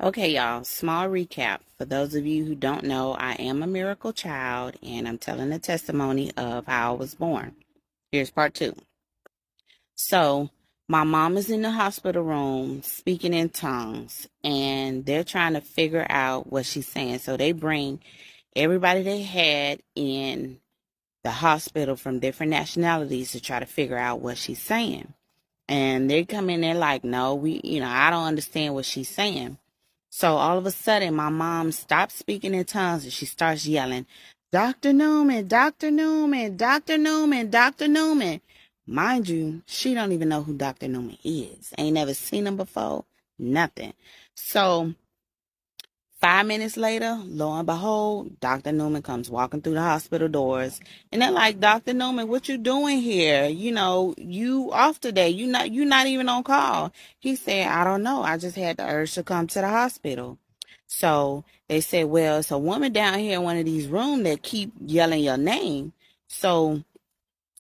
Okay, y'all, small recap. For those of you who don't know, I am a miracle child and I'm telling the testimony of how I was born. Here's part two. So, my mom is in the hospital room speaking in tongues and they're trying to figure out what she's saying. So, they bring everybody they had in the hospital from different nationalities to try to figure out what she's saying. And they come in there like, no, I don't understand what she's saying. So all of a sudden, my mom stops speaking in tongues and she starts yelling, Dr. Newman, Dr. Newman, Dr. Newman, Dr. Newman. Mind you, she don't even know who Dr. Newman is. Ain't never seen him before, nothing. So 5 minutes later, lo and behold, Dr. Newman comes walking through the hospital doors. And they're like, Dr. Newman, what you doing here? You off today. You not even on call. He said, I don't know. I just had the urge to come to the hospital. So they said, well, it's a woman down here in one of these rooms that keep yelling your name. So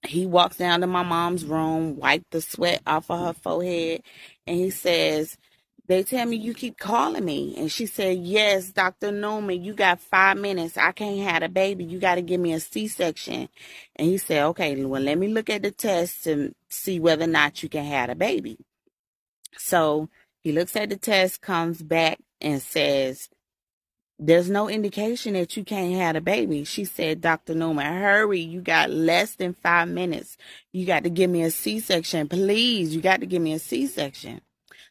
he walks down to my mom's room, wiped the sweat off of her forehead, and he says, they tell me you keep calling me. And she said, yes, Dr. Newman, you got 5 minutes. I can't have a baby. You got to give me a C-section. And he said, okay, well, let me look at the test and see whether or not you can have a baby. So he looks at the test, comes back and says, there's no indication that you can't have a baby. She said, Dr. Newman, hurry. You got less than 5 minutes. You got to give me a C-section. Please, you got to give me a C-section.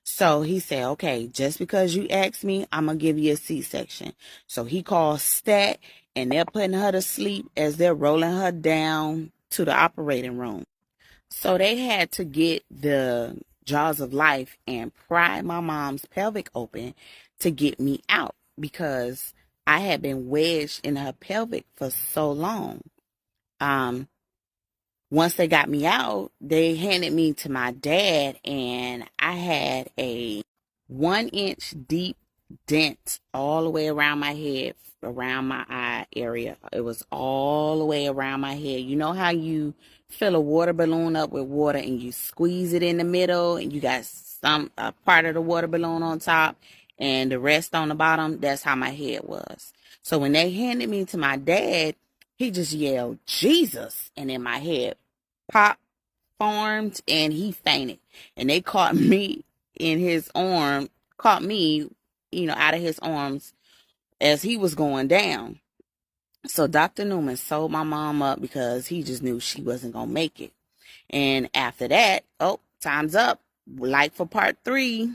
So he said, okay, just because you asked me, I'm going to give you a C-section. So he called stat and they're putting her to sleep as they're rolling her down to the operating room. So they had to get the jaws of life and pry my mom's pelvic open to get me out because I had been wedged in her pelvic for so long. Um, Once they got me out, they handed me to my dad, and I had a 1 inch deep dent all the way around my head, around my eye area. It was all the way around my head. You know how you fill a water balloon up with water and you squeeze it in the middle, and you got some a part of the water balloon on top and the rest on the bottom? That's how my head was. So when they handed me to my dad, he just yelled, Jesus. And in my head, pop formed and he fainted. And they caught me in his arm, caught me, out of his arms as he was going down. So Dr. Newman sewed my mom up because he just knew she wasn't going to make it. And after that, oh, time's up. Like for part three.